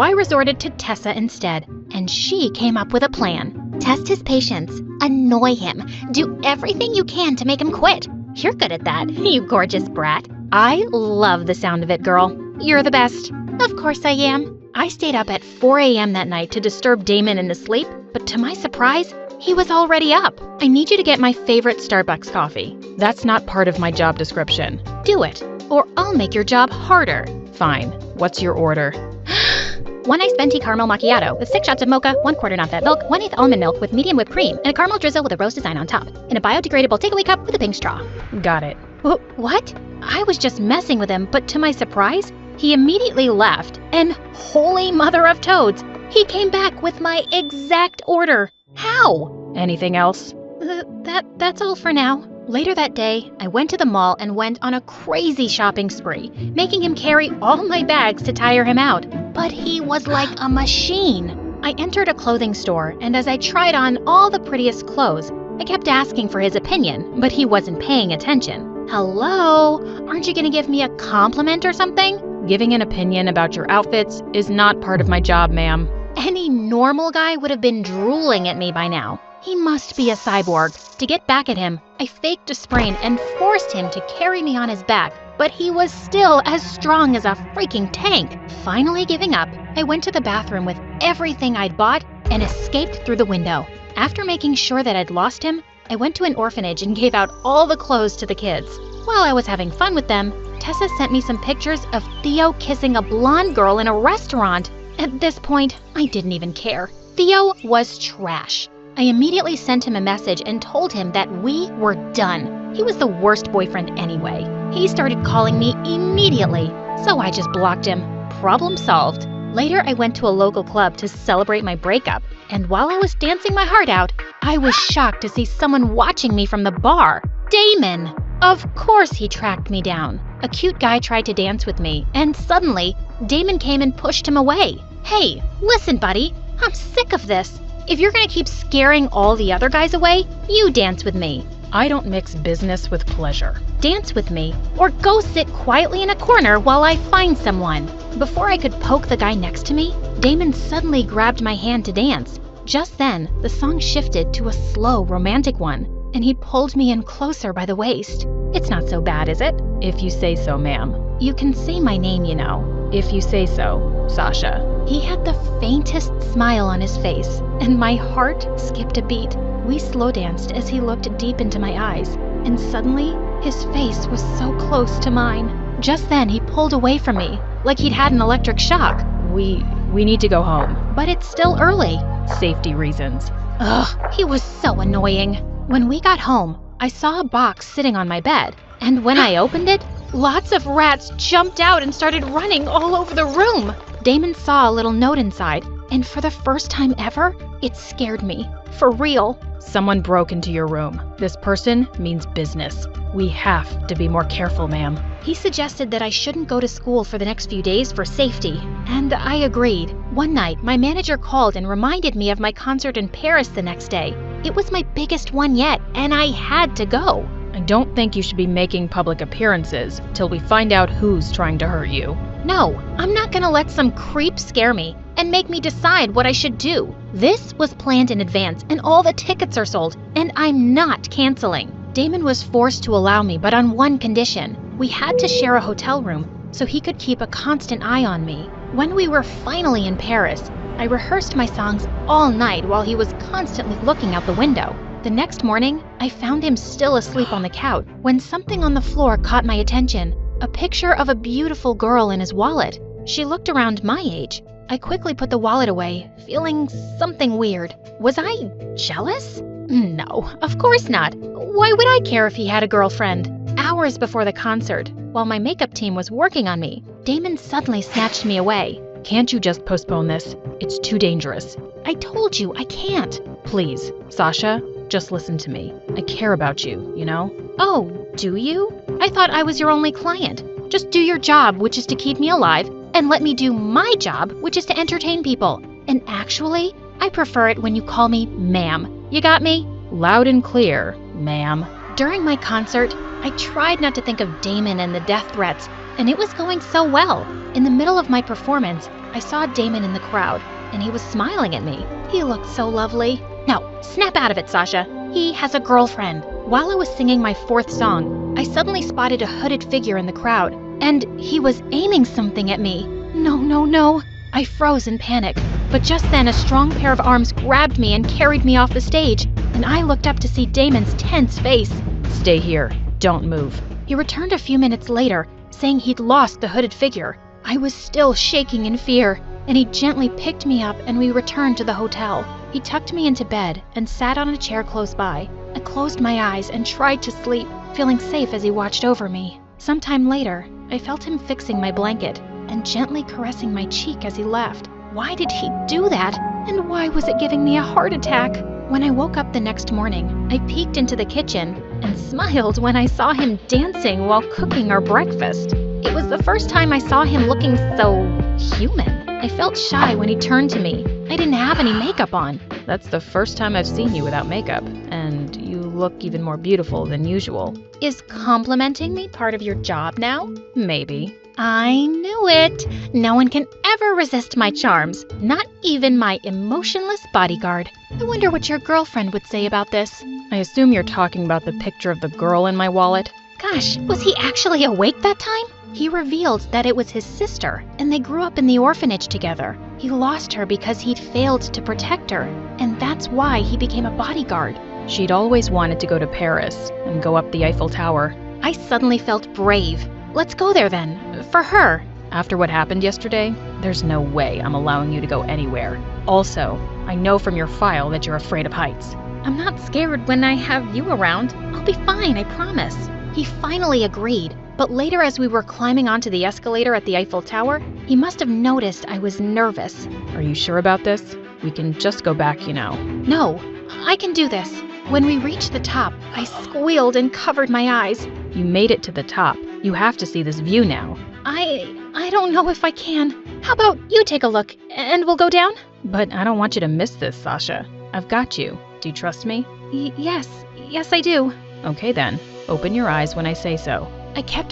I resorted to Tessa instead, and she came up with a plan. Test his patience, annoy him, do everything you can to make him quit. You're good at that, you gorgeous brat. I love the sound of it, girl. You're the best. Of course I am. I stayed up at 4 a.m. that night to disturb Damon in his sleep, but to my surprise, he was already up. I need you to get my favorite Starbucks coffee. That's not part of my job description. Do it, or I'll make your job harder. Fine. What's your order? 1 iced venti caramel macchiato with 6 shots of mocha, 1/4 non-fat milk, 1/8 almond milk with medium whipped cream, and a caramel drizzle with a rose design on top, in a biodegradable takeaway cup with a pink straw. Got it. What? I was just messing with him, but to my surprise, he immediately left, and holy mother of toads, he came back with my exact order. How? Anything else? That's all for now. Later that day, I went to the mall and went on a crazy shopping spree, making him carry all my bags to tire him out. But he was like a machine. I entered a clothing store, and as I tried on all the prettiest clothes, I kept asking for his opinion, but he wasn't paying attention. Hello? Aren't you gonna give me a compliment or something? Giving an opinion about your outfits is not part of my job, ma'am. Any normal guy would have been drooling at me by now. He must be a cyborg. To get back at him, I faked a sprain and forced him to carry me on his back, but he was still as strong as a freaking tank. Finally giving up, I went to the bathroom with everything I'd bought and escaped through the window. After making sure that I'd lost him, I went to an orphanage and gave out all the clothes to the kids. While I was having fun with them, Tessa sent me some pictures of Theo kissing a blonde girl in a restaurant. At this point, I didn't even care. Theo was trash. I immediately sent him a message and told him that we were done. He was the worst boyfriend anyway. He started calling me immediately, so I just blocked him. Problem solved. Later, I went to a local club to celebrate my breakup, and while I was dancing my heart out, I was shocked to see someone watching me from the bar. Damon! Of course he tracked me down. A cute guy tried to dance with me, and suddenly, Damon came and pushed him away. Hey, listen, buddy, I'm sick of this. If you're gonna keep scaring all the other guys away, you dance with me. I don't mix business with pleasure. Dance with me, or go sit quietly in a corner while I find someone. Before I could poke the guy next to me, Damon suddenly grabbed my hand to dance. Just then, the song shifted to a slow, romantic one, and he pulled me in closer by the waist. It's not so bad, is it? If you say so, ma'am. You can say my name, you know. If you say so, Sasha. He had the faintest smile on his face, and my heart skipped a beat. We slow danced as he looked deep into my eyes, and suddenly, his face was so close to mine. Just then, he pulled away from me, like he'd had an electric shock. We need to go home. But it's still early. Safety reasons. Ugh, he was so annoying. When we got home, I saw a box sitting on my bed, and when I opened it, lots of rats jumped out and started running all over the room. Damon saw a little note inside, and for the first time ever, it scared me. For real. Someone broke into your room. This person means business. We have to be more careful, ma'am. He suggested that I shouldn't go to school for the next few days for safety, and I agreed. One night, my manager called and reminded me of my concert in Paris the next day. It was my biggest one yet, and I had to go. I don't think you should be making public appearances till we find out who's trying to hurt you. No, I'm not gonna let some creep scare me and make me decide what I should do. This was planned in advance, and all the tickets are sold, and I'm not canceling. Damon was forced to allow me, but on one condition. We had to share a hotel room so he could keep a constant eye on me. When we were finally in Paris, I rehearsed my songs all night while he was constantly looking out the window. The next morning, I found him still asleep on the couch when something on the floor caught my attention. A picture of a beautiful girl in his wallet. She looked around my age. I quickly put the wallet away, feeling something weird. Was I jealous? No, of course not. Why would I care if he had a girlfriend? Hours before the concert, while my makeup team was working on me, Damon suddenly snatched me away. Can't you just postpone this? It's too dangerous. I told you, I can't. Please, Sasha, just listen to me. I care about you, you know? Oh, do you? I thought I was your only client. Just do your job, which is to keep me alive, and let me do my job, which is to entertain people. And actually, I prefer it when you call me ma'am. You got me? Loud and clear, ma'am. During my concert, I tried not to think of Damon and the death threats, and it was going so well. In the middle of my performance, I saw Damon in the crowd, and he was smiling at me. He looked so lovely. No, snap out of it, Sasha. He has a girlfriend. While I was singing my fourth song, I suddenly spotted a hooded figure in the crowd, and he was aiming something at me. No, no, no. I froze in panic, but just then a strong pair of arms grabbed me and carried me off the stage, and I looked up to see Damon's tense face. Stay here. Don't move. He returned a few minutes later, saying he'd lost the hooded figure. I was still shaking in fear, and he gently picked me up and we returned to the hotel. He tucked me into bed and sat on a chair close by. I closed my eyes and tried to sleep, feeling safe as he watched over me. Sometime later, I felt him fixing my blanket and gently caressing my cheek as he left. Why did he do that? And why was it giving me a heart attack? When I woke up the next morning, I peeked into the kitchen and smiled when I saw him dancing while cooking our breakfast. It was the first time I saw him looking so human. I felt shy when he turned to me. I didn't have any makeup on. That's the first time I've seen you without makeup, and you look even more beautiful than usual. Is complimenting me part of your job now? Maybe. I knew it. No one can ever resist my charms, not even my emotionless bodyguard. I wonder what your girlfriend would say about this. I assume you're talking about the picture of the girl in my wallet? Gosh, was he actually awake that time? He revealed that it was his sister, and they grew up in the orphanage together. He lost her because he'd failed to protect her, and that's why he became a bodyguard. She'd always wanted to go to Paris and go up the Eiffel Tower. I suddenly felt brave. Let's go there then, for her. After what happened yesterday, there's no way I'm allowing you to go anywhere. Also, I know from your file that you're afraid of heights. I'm not scared when I have you around. I'll be fine, I promise. He finally agreed, but later as we were climbing onto the escalator at the Eiffel Tower, he must have noticed I was nervous. Are you sure about this? We can just go back, you know. No, I can do this. When we reached the top, I squealed and covered my eyes. You made it to the top. You have to see this view now. I don't know if I can. How about you take a look, and we'll go down? But I don't want you to miss this, Sasha. I've got you. Do you trust me? Yes, I do. Okay then. Open your eyes when I say so. I kept